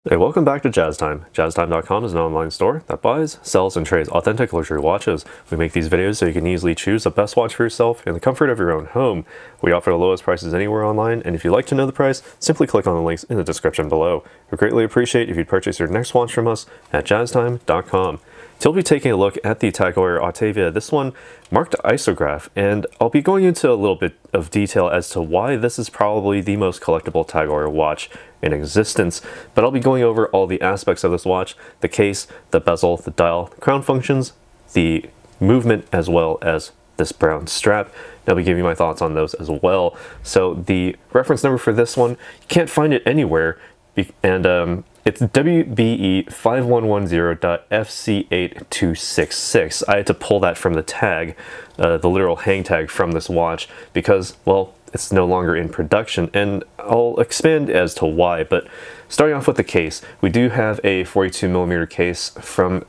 Hey, welcome back to Jazz Time. JazzTime.com is an online store that buys, sells, and trades authentic luxury watches. We make these videos so you can easily choose the best watch for yourself in the comfort of your own home. We offer the lowest prices anywhere online, and if you'd like to know the price, simply click on the links in the description below. We greatly appreciate if you'd purchase your next watch from us at JazzTime.com. So we'll be taking a look at the Heuer Autavia, this one marked Isograph, and I'll be going into a little bit of detail as to why this is probably the most collectible Heuer watch in existence, but I'll be going over all the aspects of this watch: the case, the bezel, the dial, the crown functions, the movement, as well as this brown strap. I'll be giving my thoughts on those as well. So the reference number for this one, you can't find it anywhere, and it's WBE5110.FC8266. I had to pull that from the tag, the literal hang tag from this watch, because, well, it's no longer in production, and I'll expand as to why. But starting off with the case, we do have a 42mm case from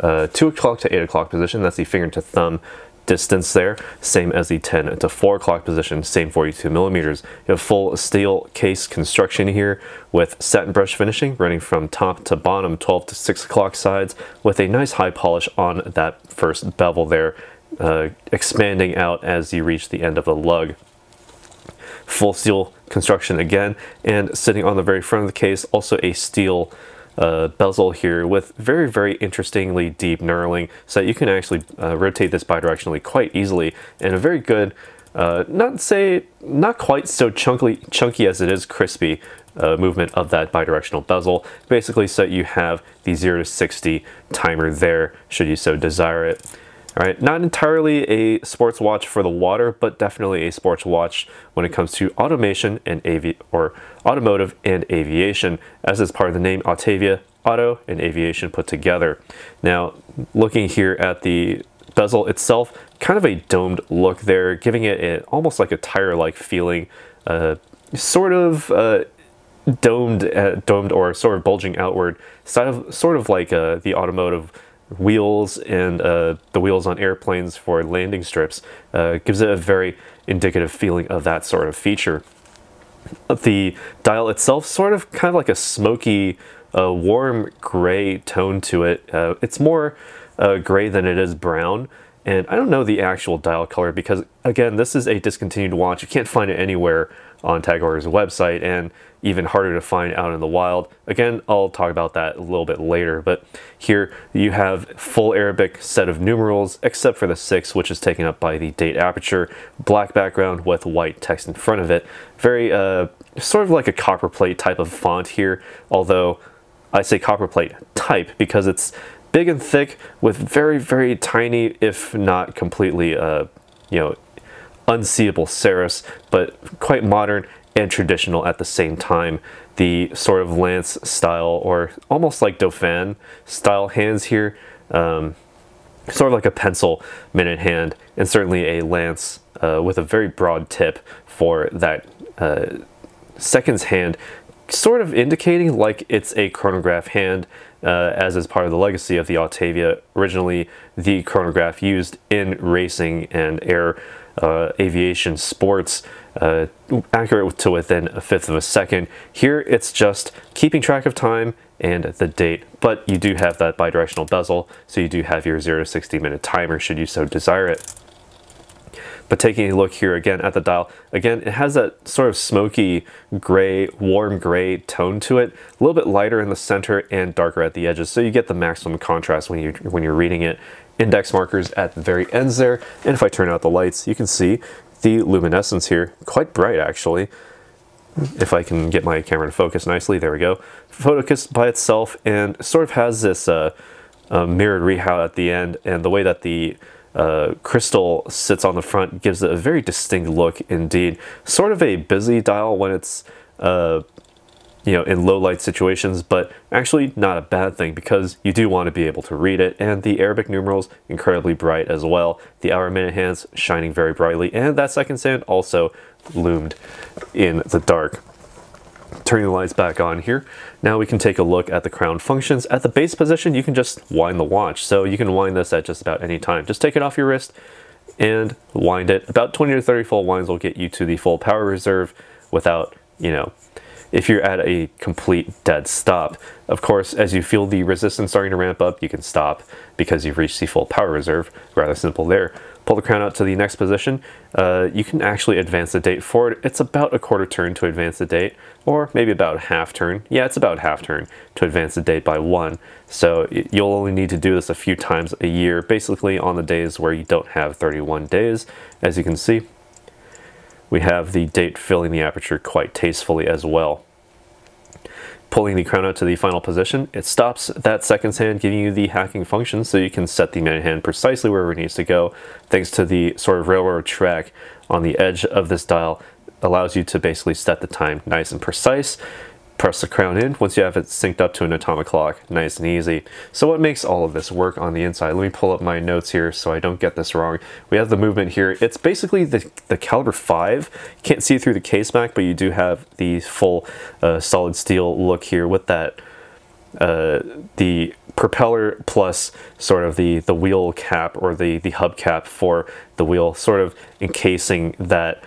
2 o'clock to 8 o'clock position. That's the finger to thumb distance there, same as the 10 to 4 o'clock position, same 42mm. You have full steel case construction here with satin brush finishing running from top to bottom, 12 to 6 o'clock sides, with a nice high polish on that first bevel there, expanding out as you reach the end of the lug. Full steel construction again, and sitting on the very front of the case, also a steel bezel here with very interestingly deep knurling, so that you can actually rotate this bidirectionally quite easily, and a very good, not quite so chunky as it is crispy movement of that bidirectional bezel, basically, so that you have the 0 to 60 timer there should you so desire it. Alright, not entirely a sports watch for the water, but definitely a sports watch when it comes to automation and automotive and aviation, as is part of the name Autavia, auto and aviation put together. Now, looking here at the bezel itself, kind of a domed look there, giving it almost like a tire-like feeling, sort of domed or sort of bulging outward, sort of like the automotive wheels and the wheels on airplanes for landing strips. Gives it a very indicative feeling of that sort of feature. The dial itself, sort of kind of like a smoky, warm gray tone to it. It's more gray than it is brown, and I don't know the actual dial color because, again, this is a discontinued watch. You can't find it anywhere on Heuer's website, and even harder to find out in the wild. Again, I'll talk about that a little bit later, but here you have full Arabic set of numerals, except for the 6, which is taken up by the date aperture, black background with white text in front of it. Very, sort of like a copperplate type of font here, although I say copperplate type because it's big and thick with very tiny, if not completely, unseeable serifs, but quite modern and traditional at the same time. The sort of lance style, or almost like Dauphin style hands here, sort of like a pencil minute hand, and certainly a lance with a very broad tip for that seconds hand, sort of indicating like it's a chronograph hand, as is part of the legacy of the Autavia. Originally, the chronograph used in racing and air aviation sports, accurate to within 1/5 of a second. Here it's just keeping track of time and the date, but you do have that bidirectional bezel, so you do have your 0 to 60 minute timer should you so desire it. But taking a look here again at the dial, again, it has that sort of smoky gray, warm gray tone to it, a little bit lighter in the center and darker at the edges, so you get the maximum contrast when you're reading it. Index markers at the very ends there, and if I turn out the lights, you can see the luminescence here, quite bright actually. If I can get my camera to focus nicely, there we go. Focus by itself, and sort of has this mirrored rehaut at the end, and the way that the crystal sits on the front gives it a very distinct look indeed. Sort of a busy dial when it's in low light situations, but actually not a bad thing because you do want to be able to read it, and the Arabic numerals incredibly bright as well. The hour minute hands shining very brightly, and that seconds hand also loomed in the dark. Turning the lights back on here, now we can take a look at the crown functions. At the base position, you can just wind the watch, so you can wind this at just about any time. Just take it off your wrist and wind it. About 20 to 30 full winds will get you to the full power reserve without, if you're at a complete dead stop. Of course, as you feel the resistance starting to ramp up, you can stop because you've reached the full power reserve. Rather simple there. Pull the crown out to the next position. You can actually advance the date forward. It's about a quarter turn to advance the date, or maybe about a half turn. Yeah, it's about half turn to advance the date by 1. So you'll only need to do this a few times a year, basically on the days where you don't have 31 days. As you can see, we have the date filling the aperture quite tastefully as well. Pulling the crown out to the final position, it stops that seconds hand, giving you the hacking function so you can set the minute hand precisely wherever it needs to go. Thanks to the sort of railroad track on the edge of this dial, allows you to basically set the time nice and precise. Press the crown in once you have it synced up to an atomic clock, nice and easy. So what makes all of this work on the inside? Let me pull up my notes here so I don't get this wrong. We have the movement here. It's basically the caliber 5. You can't see it through the case back, but you do have the full solid steel look here with that the propeller plus sort of the wheel cap or the hub cap for the wheel, sort of encasing that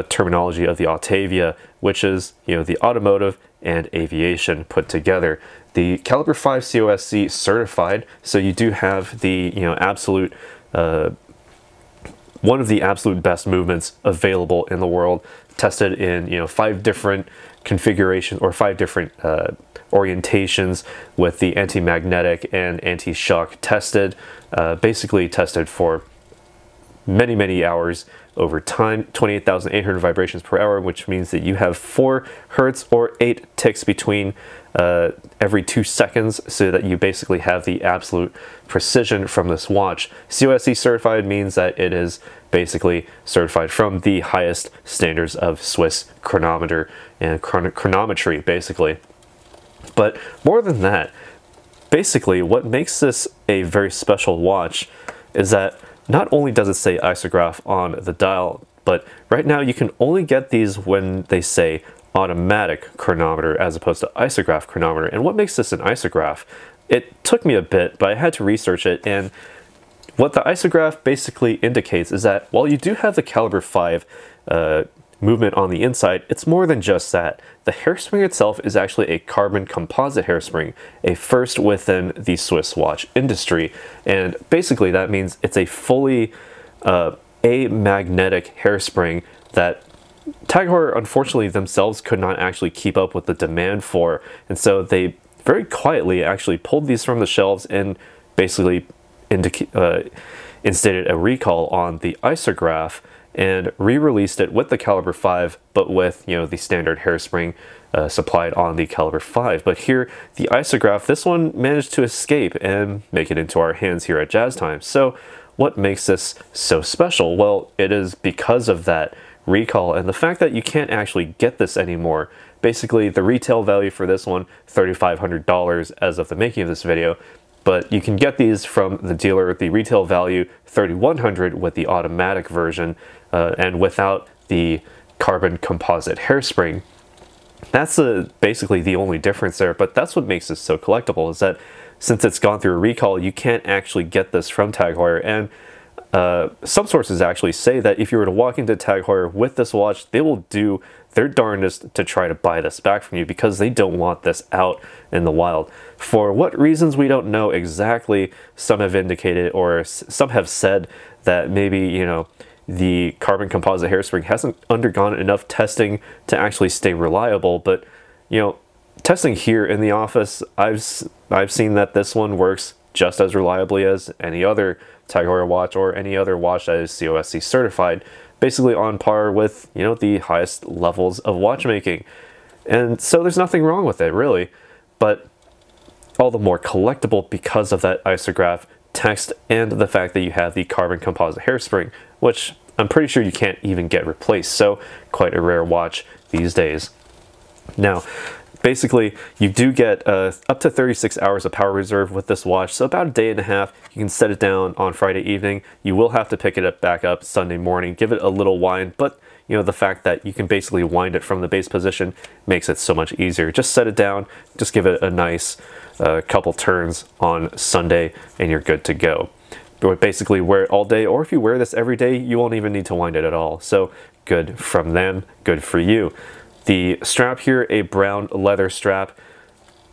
terminology of the Autavia, which is, you know, the automotive and aviation put together. The caliber 5 COSC certified, so you do have the, you know, absolute one of the absolute best movements available in the world, tested in, you know, 5 different configurations or 5 different orientations with the anti-magnetic and anti-shock tested, basically tested for many hours over time, 28,800 vibrations per hour, which means that you have 4 hertz or 8 ticks between every 2 seconds, so that you basically have the absolute precision from this watch. COSC certified means that it is basically certified from the highest standards of Swiss chronometer and chronometry, basically. But more than that, basically what makes this a very special watch is that not only does it say Isograph on the dial, but right now you can only get these when they say automatic chronometer as opposed to Isograph chronometer. And what makes this an Isograph? It took me a bit, but I had to research it, and what the Isograph basically indicates is that while you do have the caliber 5 movement on the inside, it's more than just that. The hairspring itself is actually a carbon composite hairspring, a first within the Swiss watch industry, and basically that means it's a fully amagnetic hairspring that Tag Heuer unfortunately themselves could not actually keep up with the demand for, and so they very quietly actually pulled these from the shelves and basically instated a recall on the Isograph and re-released it with the caliber 5, but with, you know, the standard hairspring supplied on the caliber 5. But here, the Isograph, this one managed to escape and make it into our hands here at Jazz Time. So what makes this so special? Well, it is because of that recall and the fact that you can't actually get this anymore. Basically, the retail value for this one, $3,500 as of the making of this video, but you can get these from the dealer at the retail value $3,100 with the automatic version and without the carbon composite hairspring. That's basically the only difference there, but that's what makes this so collectible, is that since it's gone through a recall, you can't actually get this from Tag Heuer. And some sources actually say that if you were to walk into Tag Heuer with this watch, they will do their darndest to try to buy this back from you because they don't want this out in the wild. For what reasons, we don't know exactly. Some have indicated, or some have said that maybe, you know, the carbon composite hairspring hasn't undergone enough testing to actually stay reliable. But, you know, testing here in the office, I've seen that this one works just as reliably as any other Tag Heuer watch or any other watch that is COSC certified, basically on par with, you know, the highest levels of watchmaking. And so there's nothing wrong with it, really, but all the more collectible because of that Isograph text and the fact that you have the carbon composite hairspring, which I'm pretty sure you can't even get replaced. So quite a rare watch these days. Now, basically, you do get up to 36 hours of power reserve with this watch, so about a day and a half. You can set it down on Friday evening. You will have to pick it back up Sunday morning, give it a little wind, but you know, the fact that you can basically wind it from the base position makes it so much easier. Just set it down, just give it a nice couple turns on Sunday, and you're good to go. But basically wear it all day, or if you wear this every day, you won't even need to wind it at all. So good from them, good for you. The strap here, a brown leather strap,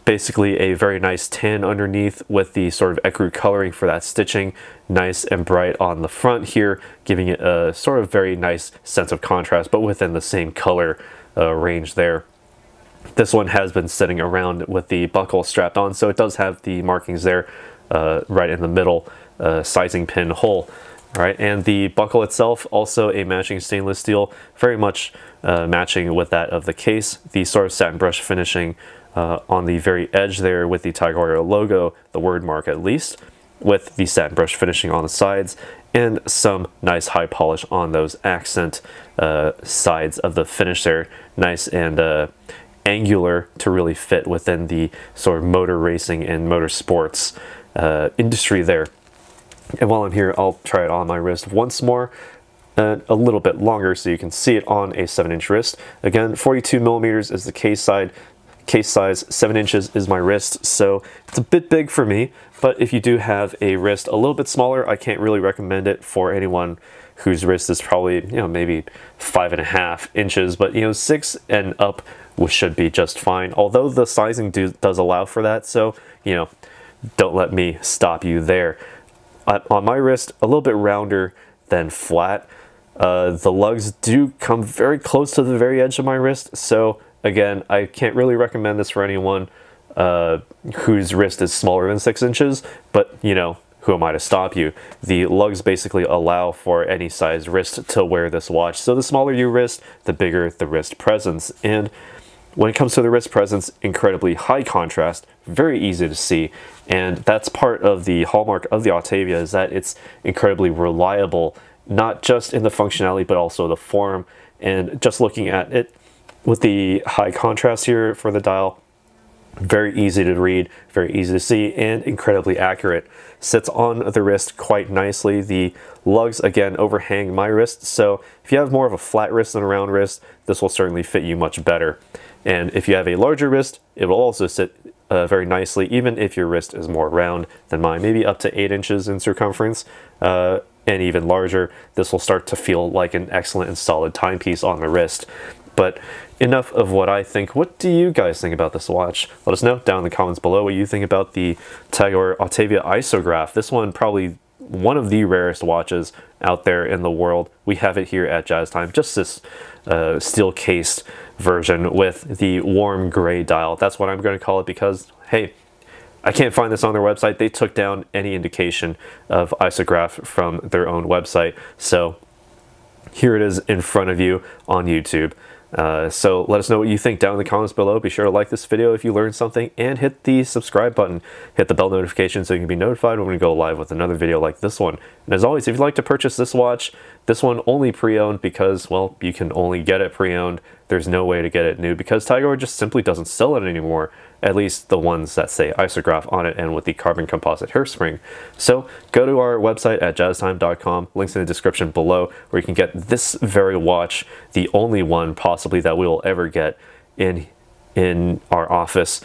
basically a very nice tan underneath with the sort of ecru coloring for that stitching, nice and bright on the front here, giving it a sort of very nice sense of contrast, but within the same color range there. This one has been sitting around with the buckle strapped on, so it does have the markings there right in the middle sizing pin hole. All right, and the buckle itself, also a matching stainless steel, very much matching with that of the case. The sort of satin brush finishing on the very edge there with the Heuer logo, the word mark at least, with the satin brush finishing on the sides, and some nice high polish on those accent sides of the finish there. Nice and angular to really fit within the sort of motor racing and motorsports industry there. And while I'm here, I'll try it on my wrist once more, a little bit longer so you can see it on a 7-inch wrist. Again, 42 millimeters is the case size, 7 inches is my wrist, so it's a bit big for me, but if you do have a wrist a little bit smaller, I can't really recommend it for anyone whose wrist is probably, maybe 5.5 inches, but 6 and up should be just fine, although the sizing does allow for that, so don't let me stop you there. On my wrist, a little bit rounder than flat. The lugs do come very close to the very edge of my wrist, so again, I can't really recommend this for anyone whose wrist is smaller than 6 inches, but who am I to stop you? The lugs basically allow for any size wrist to wear this watch, so the smaller your wrist, the bigger the wrist presence. And when it comes to the wrist presence, incredibly high contrast, very easy to see, and that's part of the hallmark of the Autavia, is that it's incredibly reliable, not just in the functionality but also the form. And just looking at it with the high contrast here for the dial, very easy to read, very easy to see, and incredibly accurate. Sits on the wrist quite nicely. The lugs again overhang my wrist, so if you have more of a flat wrist than a round wrist, this will certainly fit you much better. And if you have a larger wrist, it will also sit very nicely, even if your wrist is more round than mine, maybe up to 8 inches in circumference, and even larger. This will start to feel like an excellent and solid timepiece on the wrist. But enough of what I think. What do you guys think about this watch? Let us know down in the comments below what you think about the Heuer Autavia Isograph. This one, probably one of the rarest watches out there in the world. We have it here at Jazz Time, just this steel-cased version with the warm gray dial. That's what I'm going to call it because, hey, I can't find this on their website. They took down any indication of Isograph from their own website. So here it is in front of you on YouTube. So let us know what you think down in the comments below. Be sure to like this video if you learned something, and hit the subscribe button. Hit the bell notification so you can be notified when we go live with another video like this one. And as always, if you'd like to purchase this watch, this one only pre-owned because, well, you can only get it pre-owned. There's no way to get it new because Heuer just simply doesn't sell it anymore. At least the ones that say Isograph on it and with the carbon composite hairspring. So go to our website at jazztime.com, links in the description below, where you can get this very watch, the only one possibly that we will ever get in our office.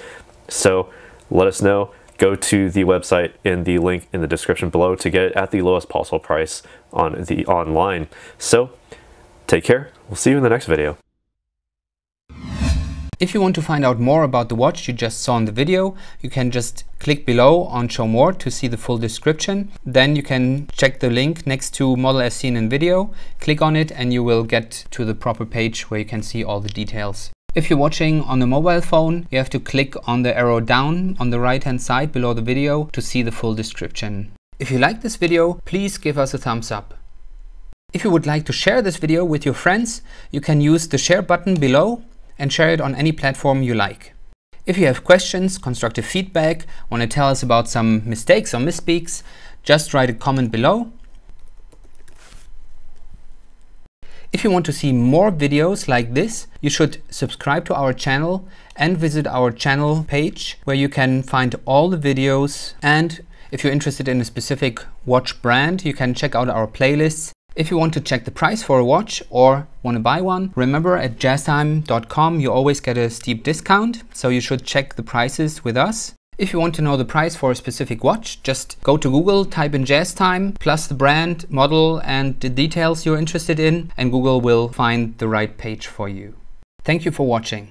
So let us know. Go to the website in the link in the description below to get it at the lowest possible price on the online. So take care. We'll see you in the next video. If you want to find out more about the watch you just saw in the video, you can just click below on Show More to see the full description. Then you can check the link next to Model as seen in video, click on it, and you will get to the proper page where you can see all the details. If you're watching on a mobile phone, you have to click on the arrow down on the right hand side below the video to see the full description. If you like this video, please give us a thumbs up. If you would like to share this video with your friends, you can use the share button below and share it on any platform you like. If you have questions, constructive feedback, want to tell us about some mistakes or misspeaks, just write a comment below. If you want to see more videos like this, you should subscribe to our channel and visit our channel page where you can find all the videos. And if you're interested in a specific watch brand, you can check out our playlists. If you want to check the price for a watch or want to buy one, remember at jazztime.com you always get a steep discount, so you should check the prices with us. If you want to know the price for a specific watch, just go to Google, type in Jazz Time, plus the brand, model and the details you're interested in, and Google will find the right page for you. Thank you for watching.